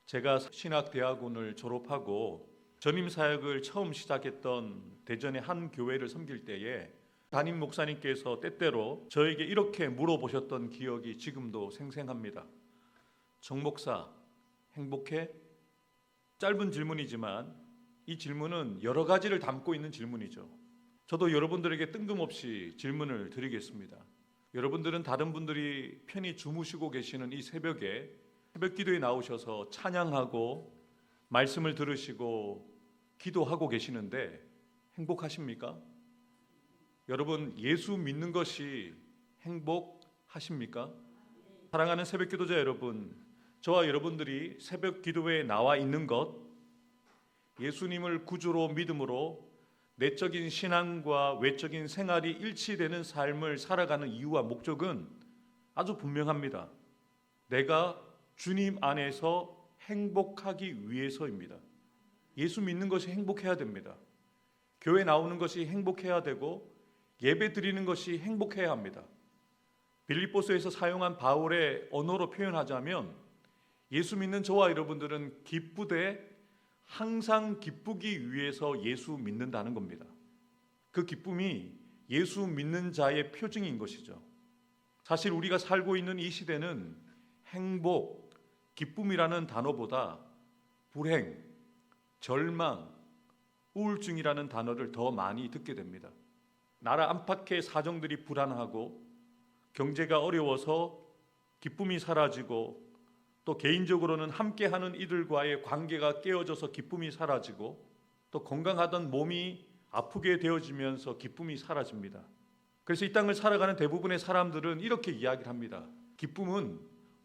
제가 신학대학원을 졸업하고 전임 사역을 처음 시작했던 대전의 한 교회를 섬길 때에 담임 목사님께서 때때로 저에게 이렇게 물어보셨던 기억이 지금도 생생합니다. 정 목사, 행복해? 짧은 질문이지만 이 질문은 여러 가지를 담고 있는 질문이죠. 저도 여러분들에게 뜬금없이 질문을 드리겠습니다. 여러분들은 다른 분들이 편히 주무시고 계시는 이 새벽에 새벽 기도에 나오셔서 찬양하고 말씀을 들으시고 기도하고 계시는데 행복하십니까? 여러분, 예수 믿는 것이 행복하십니까? 사랑하는 새벽 기도자 여러분, 저와 여러분들이 새벽 기도에 나와 있는 것, 예수님을 구주로 믿음으로 내적인 신앙과 외적인 생활이 일치되는 삶을 살아가는 이유와 목적은 아주 분명합니다. 내가 주님 안에서 행복하기 위해서입니다. 예수 믿는 것이 행복해야 됩니다. 교회 나오는 것이 행복해야 되고 예배 드리는 것이 행복해야 합니다. 빌립보서에서 사용한 바울의 언어로 표현하자면 예수 믿는 저와 여러분들은 기쁘되 항상 기쁘기 위해서 예수 믿는다는 겁니다. 그 기쁨이 예수 믿는 자의 표징인 것이죠. 사실 우리가 살고 있는 이 시대는 행복, 기쁨이라는 단어보다 불행, 절망, 우울증이라는 단어를 더 많이 듣게 됩니다. 나라 안팎의 사정들이 불안하고 경제가 어려워서 기쁨이 사라지고 또 개인적으로는 함께하는 이들과의 관계가 깨어져서 기쁨이 사라지고 또 건강하던 몸이 아프게 되어지면서 기쁨이 사라집니다. 그래서 이 땅을 살아가는 대부분의 사람들은 이렇게 이야기를 합니다. 기쁨은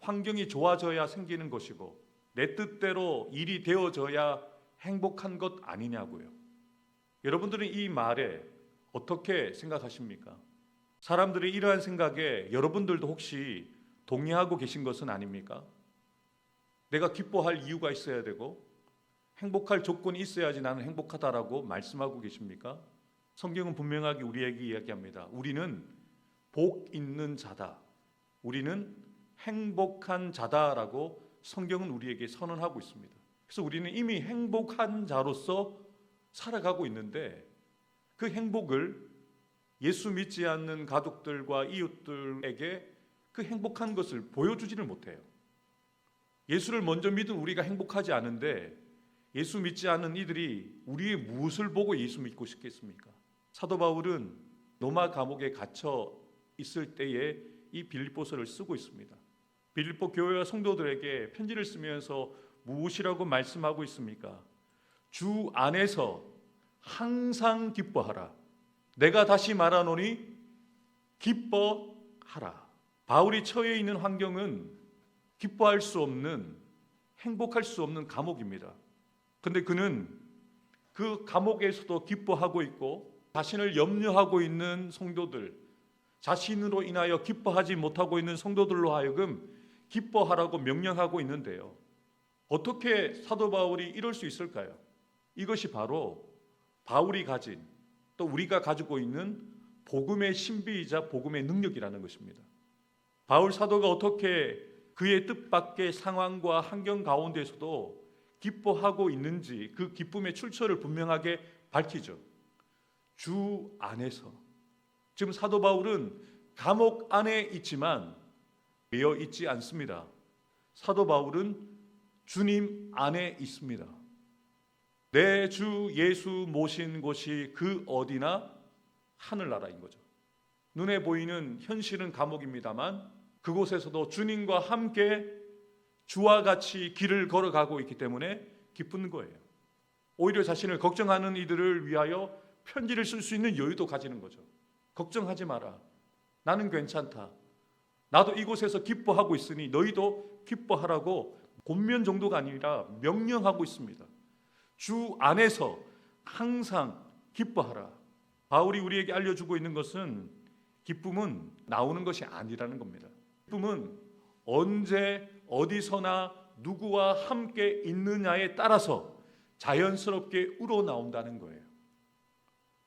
환경이 좋아져야 생기는 것이고 내 뜻대로 일이 되어져야 행복한 것 아니냐고요. 여러분들은 이 말에 어떻게 생각하십니까? 사람들의 이러한 생각에 여러분들도 혹시 동의하고 계신 것은 아닙니까? 내가 기뻐할 이유가 있어야 되고 행복할 조건이 있어야지 나는 행복하다라고 말씀하고 계십니까? 성경은 분명하게 우리에게 이야기합니다. 우리는 복 있는 자다. 우리는 행복한 자다라고 성경은 우리에게 선언하고 있습니다. 그래서 우리는 이미 행복한 자로서 살아가고 있는데 그 행복을 예수 믿지 않는 가족들과 이웃들에게 그 행복한 것을 보여주지를 못해요. 예수를 먼저 믿은 우리가 행복하지 않은데 예수 믿지 않는 이들이 우리의 무엇을 보고 예수 믿고 싶겠습니까? 사도 바울은 로마 감옥에 갇혀 있을 때에 이 빌립보서를 쓰고 있습니다. 빌립보 교회와 성도들에게 편지를 쓰면서 무엇이라고 말씀하고 있습니까? 주 안에서 항상 기뻐하라. 내가 다시 말하노니 기뻐하라. 바울이 처해 있는 환경은 기뻐할 수 없는, 행복할 수 없는 감옥입니다. 근데 그는 그 감옥에서도 기뻐하고 있고 자신을 염려하고 있는 성도들, 자신으로 인하여 기뻐하지 못하고 있는 성도들로 하여금 기뻐하라고 명령하고 있는데요. 어떻게 사도 바울이 이럴 수 있을까요? 이것이 바로 바울이 가진 또 우리가 가지고 있는 복음의 신비이자 복음의 능력이라는 것입니다. 바울 사도가 어떻게 그의 뜻밖의 상황과 환경 가운데서도 기뻐하고 있는지 그 기쁨의 출처를 분명하게 밝히죠. 주 안에서. 지금 사도 바울은 감옥 안에 있지만 매여 있지 않습니다. 사도 바울은 주님 안에 있습니다. 내 주 예수 모신 곳이 그 어디나 하늘나라인 거죠. 눈에 보이는 현실은 감옥입니다만 그곳에서도 주님과 함께 주와 같이 길을 걸어가고 있기 때문에 기쁜 거예요. 오히려 자신을 걱정하는 이들을 위하여 편지를 쓸 수 있는 여유도 가지는 거죠. 걱정하지 마라. 나는 괜찮다. 나도 이곳에서 기뻐하고 있으니 너희도 기뻐하라고 권면 정도가 아니라 명령하고 있습니다. 주 안에서 항상 기뻐하라. 바울이 우리에게 알려주고 있는 것은 기쁨은 나오는 것이 아니라는 겁니다. 기쁨은 언제 어디서나 누구와 함께 있느냐에 따라서 자연스럽게 우러나온다는 거예요.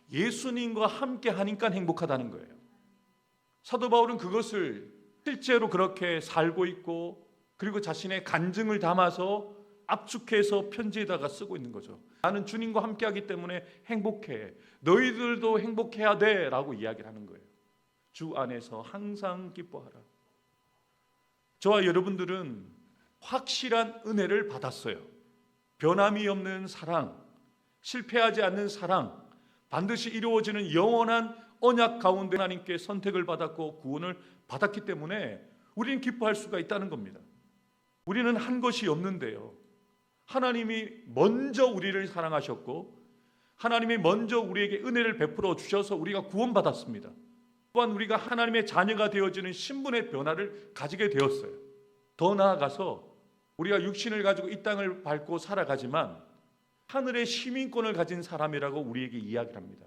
예수님과 함께 하니까 행복하다는 거예요. 사도 바울은 그것을 실제로 그렇게 살고 있고 그리고 자신의 간증을 담아서 압축해서 편지에다가 쓰고 있는 거죠. 나는 주님과 함께하기 때문에 행복해. 너희들도 행복해야 돼 라고 이야기를 하는 거예요. 주 안에서 항상 기뻐하라. 저와 여러분들은 확실한 은혜를 받았어요. 변함이 없는 사랑, 실패하지 않는 사랑, 반드시 이루어지는 영원한 언약 가운데 하나님께 선택을 받았고 구원을 받았기 때문에 우리는 기뻐할 수가 있다는 겁니다. 우리는 한 것이 없는데요, 하나님이 먼저 우리를 사랑하셨고 하나님이 먼저 우리에게 은혜를 베풀어 주셔서 우리가 구원받았습니다. 또한 우리가 하나님의 자녀가 되어지는 신분의 변화를 가지게 되었어요. 더 나아가서 우리가 육신을 가지고 이 땅을 밟고 살아가지만 하늘의 시민권을 가진 사람이라고 우리에게 이야기를 합니다.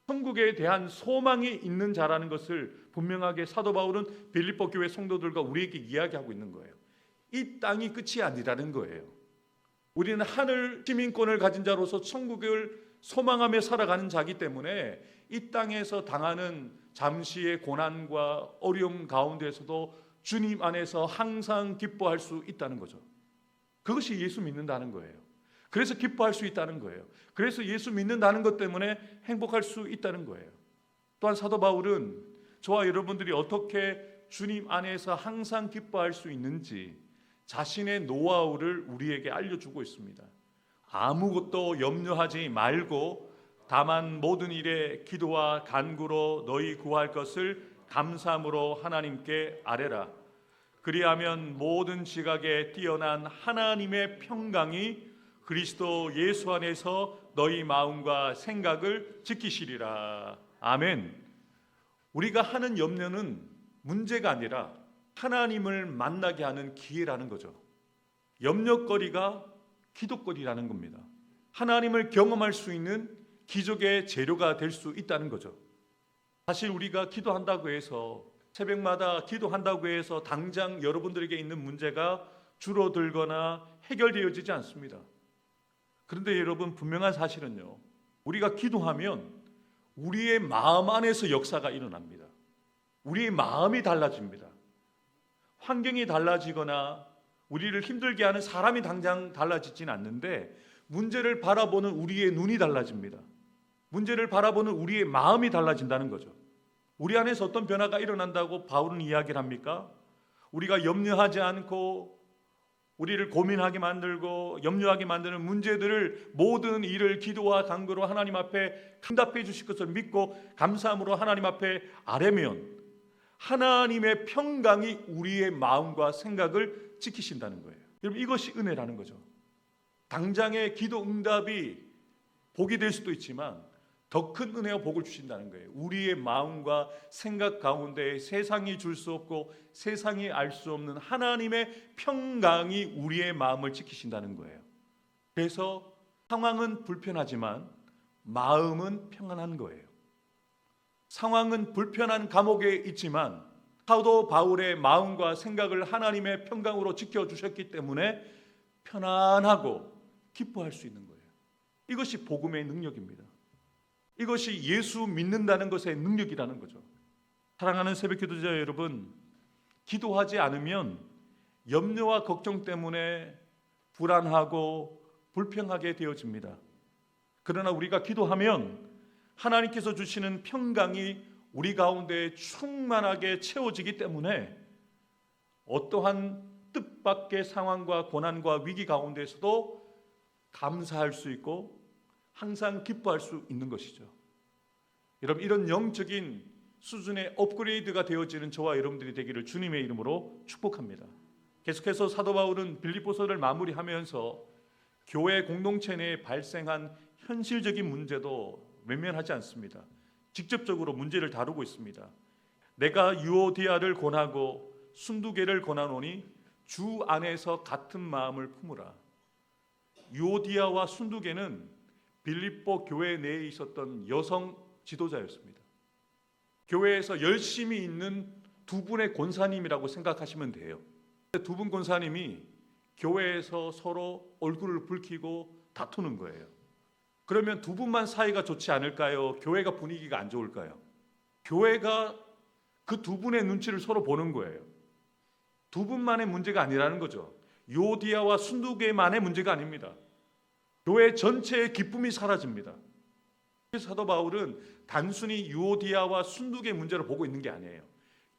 천국에 대한 소망이 있는 자라는 것을 분명하게 사도 바울은 빌립보 교회 성도들과 우리에게 이야기하고 있는 거예요. 이 땅이 끝이 아니라는 거예요. 우리는 하늘 시민권을 가진 자로서 천국을 소망하며 살아가는 자이기 때문에 이 땅에서 당하는 잠시의 고난과 어려움 가운데서도 주님 안에서 항상 기뻐할 수 있다는 거죠. 그것이 예수 믿는다는 거예요. 그래서 기뻐할 수 있다는 거예요. 그래서 예수 믿는다는 것 때문에 행복할 수 있다는 거예요. 또한 사도 바울은 저와 여러분들이 어떻게 주님 안에서 항상 기뻐할 수 있는지 자신의 노하우를 우리에게 알려주고 있습니다. 아무것도 염려하지 말고 다만 모든 일에 기도와 간구로 너희 구할 것을 감사함으로 하나님께 아뢰라. 그리하면 모든 지각에 뛰어난 하나님의 평강이 그리스도 예수 안에서 너희 마음과 생각을 지키시리라. 아멘. 우리가 하는 염려는 문제가 아니라 하나님을 만나게 하는 기회라는 거죠. 염려거리가 기도거리라는 겁니다. 하나님을 경험할 수 있는 기적의 재료가 될 수 있다는 거죠. 사실 우리가 기도한다고 해서 새벽마다 기도한다고 해서 당장 여러분들에게 있는 문제가 줄어들거나 해결되어지지 않습니다. 그런데 여러분, 분명한 사실은요, 우리가 기도하면 우리의 마음 안에서 역사가 일어납니다. 우리의 마음이 달라집니다. 환경이 달라지거나 우리를 힘들게 하는 사람이 당장 달라지진 않는데 문제를 바라보는 우리의 눈이 달라집니다. 문제를 바라보는 우리의 마음이 달라진다는 거죠. 우리 안에서 어떤 변화가 일어난다고 바울은 이야기를 합니까? 우리가 염려하지 않고 우리를 고민하게 만들고 염려하게 만드는 문제들을 모든 일을 기도와 간구로 하나님 앞에 응답해 주실 것을 믿고 감사함으로 하나님 앞에 아뢰면 하나님의 평강이 우리의 마음과 생각을 지키신다는 거예요. 여러분, 이것이 은혜라는 거죠. 당장의 기도 응답이 복이 될 수도 있지만 더 큰 은혜와 복을 주신다는 거예요. 우리의 마음과 생각 가운데 세상이 줄 수 없고 세상이 알 수 없는 하나님의 평강이 우리의 마음을 지키신다는 거예요. 그래서 상황은 불편하지만 마음은 평안한 거예요. 상황은 불편한 감옥에 있지만 사도 바울의 마음과 생각을 하나님의 평강으로 지켜주셨기 때문에 편안하고 기뻐할 수 있는 거예요. 이것이 복음의 능력입니다. 이것이 예수 믿는다는 것의 능력이라는 거죠. 사랑하는 새벽기도자 여러분, 기도하지 않으면 염려와 걱정 때문에 불안하고 불평하게 되어집니다. 그러나 우리가 기도하면 하나님께서 주시는 평강이 우리 가운데 충만하게 채워지기 때문에 어떠한 뜻밖의 상황과 고난과 위기 가운데서도 감사할 수 있고 항상 기뻐할 수 있는 것이죠. 여러분, 이런 영적인 수준의 업그레이드가 되어지는 저와 여러분들이 되기를 주님의 이름으로 축복합니다. 계속해서 사도 바울은 빌립보서를 마무리하면서 교회 공동체 내에 발생한 현실적인 문제도 외면하지 않습니다. 직접적으로 문제를 다루고 있습니다. 내가 유오디아를 권하고 순두개를 권하노니 주 안에서 같은 마음을 품으라. 유오디아와 순두개는 빌립보 교회 내에 있었던 여성 지도자였습니다. 교회에서 열심히 있는 두 분의 권사님이라고 생각하시면 돼요. 두 분 권사님이 교회에서 서로 얼굴을 붉히고 다투는 거예요. 그러면 두 분만 사이가 좋지 않을까요? 교회가 분위기가 안 좋을까요? 교회가 그 두 분의 눈치를 서로 보는 거예요. 두 분만의 문제가 아니라는 거죠. 유오디아와 순두계만의 문제가 아닙니다. 교회 전체의 기쁨이 사라집니다. 그래서 사도 바울은 단순히 유오디아와 순두계 문제를 보고 있는 게 아니에요.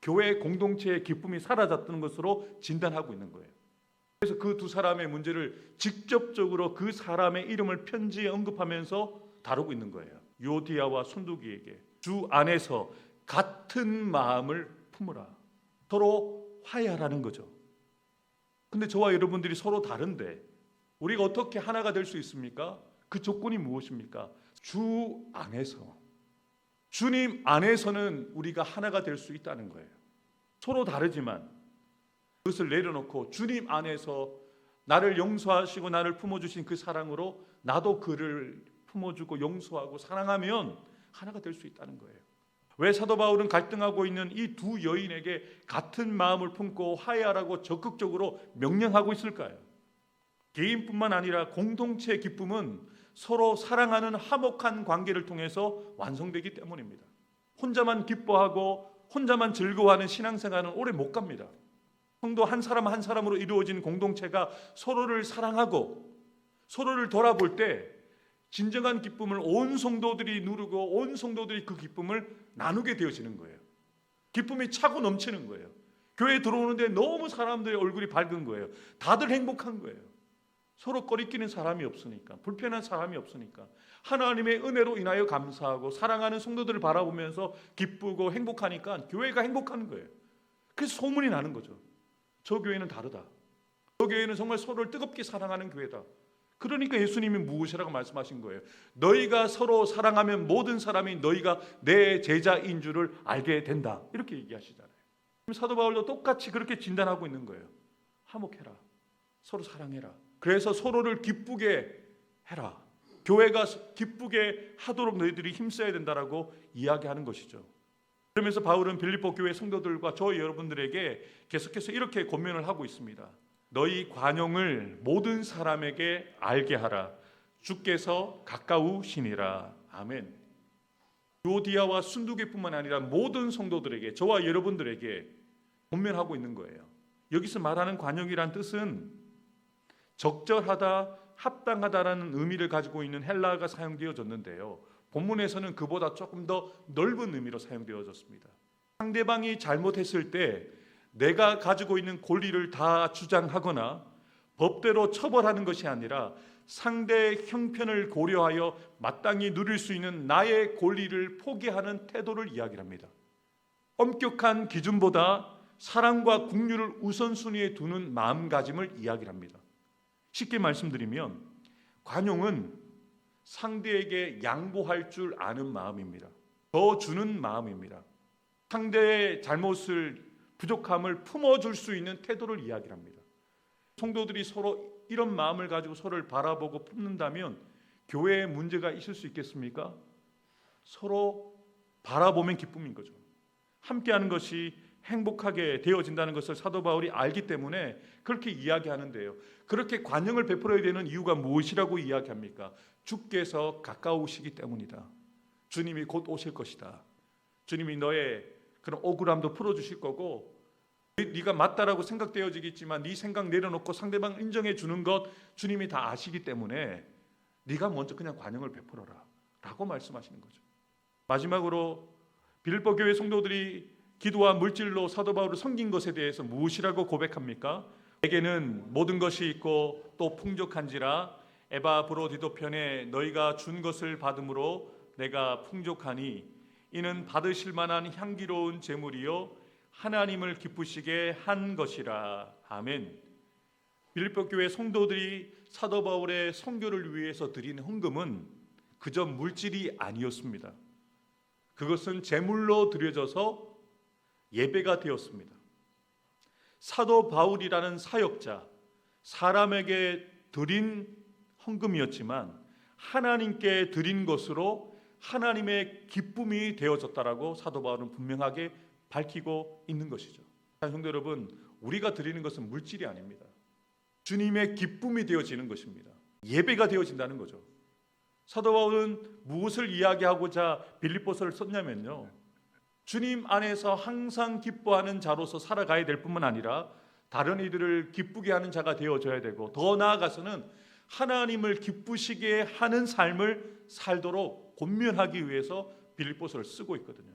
교회 공동체의 기쁨이 사라졌다는 것으로 진단하고 있는 거예요. 그래서 그 두 사람의 문제를 직접적으로 그 사람의 이름을 편지에 언급하면서 다루고 있는 거예요. 유오디아와 순두계에게 주 안에서 같은 마음을 품으라. 서로 화해하라는 거죠. 근데 저와 여러분들이 서로 다른데 우리가 어떻게 하나가 될 수 있습니까? 그 조건이 무엇입니까? 주 안에서, 주님 안에서는 우리가 하나가 될 수 있다는 거예요. 서로 다르지만 그것을 내려놓고 주님 안에서 나를 용서하시고 나를 품어주신 그 사랑으로 나도 그를 품어주고 용서하고 사랑하면 하나가 될 수 있다는 거예요. 왜 사도 바울은 갈등하고 있는 이 두 여인에게 같은 마음을 품고 화해하라고 적극적으로 명령하고 있을까요? 개인뿐만 아니라 공동체의 기쁨은 서로 사랑하는 화목한 관계를 통해서 완성되기 때문입니다. 혼자만 기뻐하고 혼자만 즐거워하는 신앙생활은 오래 못 갑니다. 성도 한 사람 한 사람으로 이루어진 공동체가 서로를 사랑하고 서로를 돌아볼 때 진정한 기쁨을 온 성도들이 누르고 온 성도들이 그 기쁨을 나누게 되어지는 거예요. 기쁨이 차고 넘치는 거예요. 교회에 들어오는데 너무 사람들의 얼굴이 밝은 거예요. 다들 행복한 거예요. 서로 꺼리끼는 사람이 없으니까, 불편한 사람이 없으니까, 하나님의 은혜로 인하여 감사하고 사랑하는 성도들을 바라보면서 기쁘고 행복하니까 교회가 행복한 거예요. 그래서 소문이 나는 거죠. 저 교회는 다르다. 저 교회는 정말 서로를 뜨겁게 사랑하는 교회다. 그러니까 예수님이 무엇이라고 말씀하신 거예요? 너희가 서로 사랑하면 모든 사람이 너희가 내 제자인 줄을 알게 된다. 이렇게 얘기하시잖아요. 사도 바울도 똑같이 그렇게 진단하고 있는 거예요. 화목해라. 서로 사랑해라. 그래서 서로를 기쁘게 해라. 교회가 기쁘게 하도록 너희들이 힘써야 된다라고 이야기하는 것이죠. 그러면서 바울은 빌립보 교회 성도들과 저 여러분들에게 계속해서 이렇게 권면을 하고 있습니다. 너희 관용을 모든 사람에게 알게 하라. 주께서 가까우시니라. 아멘. 유오디아와 순두계뿐만 아니라 모든 성도들에게, 저와 여러분들에게 권면하고 있는 거예요. 여기서 말하는 관용이란 뜻은 적절하다, 합당하다라는 의미를 가지고 있는 헬라어가 사용되어졌는데요. 본문에서는 그보다 조금 더 넓은 의미로 사용되어졌습니다. 상대방이 잘못했을 때 내가 가지고 있는 권리를 다 주장하거나 법대로 처벌하는 것이 아니라 상대의 형편을 고려하여 마땅히 누릴 수 있는 나의 권리를 포기하는 태도를 이야기합니다. 엄격한 기준보다 사랑과 긍휼을 우선순위에 두는 마음가짐을 이야기합니다. 쉽게 말씀드리면 관용은 상대에게 양보할 줄 아는 마음입니다. 더 주는 마음입니다. 상대의 잘못을, 부족함을 품어줄 수 있는 태도를 이야기합니다. 성도들이 서로 이런 마음을 가지고 서로를 바라보고 품는다면 교회에 문제가 있을 수 있겠습니까? 서로 바라보면 기쁨인 거죠. 함께하는 것이 행복하게 되어진다는 것을 사도 바울이 알기 때문에 그렇게 이야기하는데요. 그렇게 관용을 베풀어야 되는 이유가 무엇이라고 이야기합니까? 주께서 가까우시기 때문이다. 주님이 곧 오실 것이다. 주님이 너의 그런 억울함도 풀어주실 거고, 네가 맞다라고 생각되어지겠지만 네 생각 내려놓고 상대방 인정해 주는 것 주님이 다 아시기 때문에 네가 먼저 그냥 관용을 베풀어라 라고 말씀하시는 거죠. 마지막으로 빌립보 교회 성도들이 기도와 물질로 사도 바울을 섬긴 것에 대해서 무엇이라고 고백합니까? 내게는 모든 것이 있고 또 풍족한지라 에바브로디도 편에 너희가 준 것을 받음으로 내가 풍족하니 이는 받으실 만한 향기로운 제물이요 하나님을 기쁘시게 한 것이라. 아멘. 빌립보 교회 성도들이 사도 바울의 선교를 위해서 드린 헌금은 그저 물질이 아니었습니다. 그것은 제물로 드려져서 예배가 되었습니다. 사도 바울이라는 사역자, 사람에게 드린 헌금이었지만 하나님께 드린 것으로 하나님의 기쁨이 되어졌다라고 사도 바울은 분명하게 밝히고 있는 것이죠. 성도 여러분, 우리가 드리는 것은 물질이 아닙니다. 주님의 기쁨이 되어지는 것입니다. 예배가 되어진다는 거죠. 사도 바울은 무엇을 이야기하고자 빌립보서를 썼냐면요, 주님 안에서 항상 기뻐하는 자로서 살아가야 될 뿐만 아니라 다른 이들을 기쁘게 하는 자가 되어져야 되고, 더 나아가서는 하나님을 기쁘시게 하는 삶을 살도록 권면하기 위해서 빌립보서를 쓰고 있거든요.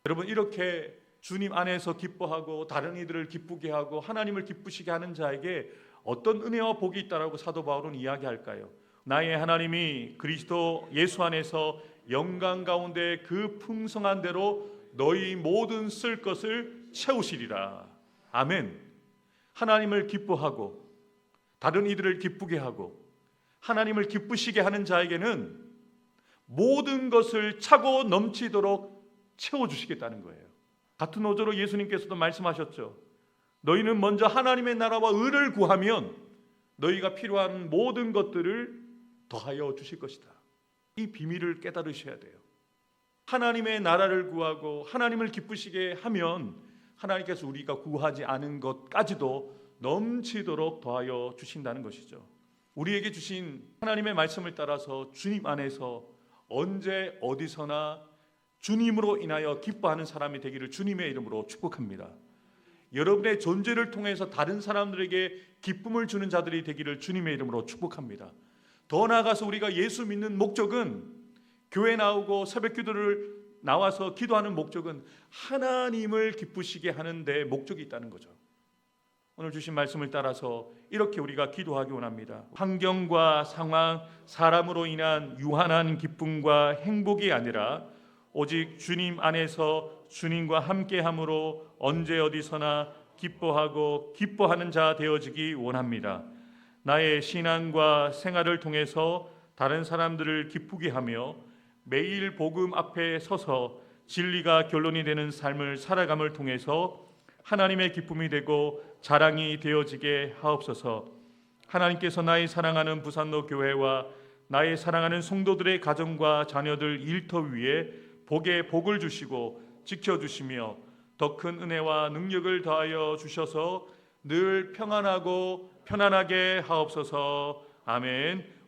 여러분, 이렇게 주님 안에서 기뻐하고 다른 이들을 기쁘게 하고 하나님을 기쁘시게 하는 자에게 어떤 은혜와 복이 있다라고 사도 바울은 이야기할까요? 나의 하나님이 그리스도 예수 안에서 영광 가운데 그 풍성한 대로 너희 모든 쓸 것을 채우시리라. 아멘. 하나님을 기뻐하고 다른 이들을 기쁘게 하고 하나님을 기쁘시게 하는 자에게는 모든 것을 차고 넘치도록 채워주시겠다는 거예요. 같은 어조로 예수님께서도 말씀하셨죠. 너희는 먼저 하나님의 나라와 의를 구하면 너희가 필요한 모든 것들을 더하여 주실 것이다. 이 비밀을 깨달으셔야 돼요. 하나님의 나라를 구하고 하나님을 기쁘시게 하면 하나님께서 우리가 구하지 않은 것까지도 넘치도록 더하여 주신다는 것이죠. 우리에게 주신 하나님의 말씀을 따라서 주님 안에서 언제 어디서나 주님으로 인하여 기뻐하는 사람이 되기를 주님의 이름으로 축복합니다. 여러분의 존재를 통해서 다른 사람들에게 기쁨을 주는 자들이 되기를 주님의 이름으로 축복합니다. 더 나아가서 우리가 예수 믿는 목적은, 교회 나오고 새벽 기도를 나와서 기도하는 목적은 하나님을 기쁘시게 하는 데 목적이 있다는 거죠. 오늘 주신 말씀을 따라서 이렇게 우리가 기도하기 원합니다. 환경과 상황, 사람으로 인한 유한한 기쁨과 행복이 아니라 오직 주님 안에서 주님과 함께함으로 언제 어디서나 기뻐하고 기뻐하는 자 되어지기 원합니다. 나의 신앙과 생활을 통해서 다른 사람들을 기쁘게 하며 매일 복음 앞에 서서 진리가 결론이 되는 삶을 살아감을 통해서 하나님의 기쁨이 되고 자랑이 되어지게 하옵소서. 하나님께서 나의 사랑하는 부산로 교회와 나의 사랑하는 성도들의 가정과 자녀들 일터 위에 복에 복을 주시고 지켜주시며 더 큰 은혜와 능력을 더하여 주셔서 늘 평안하고 편안하게 하옵소서. 아멘.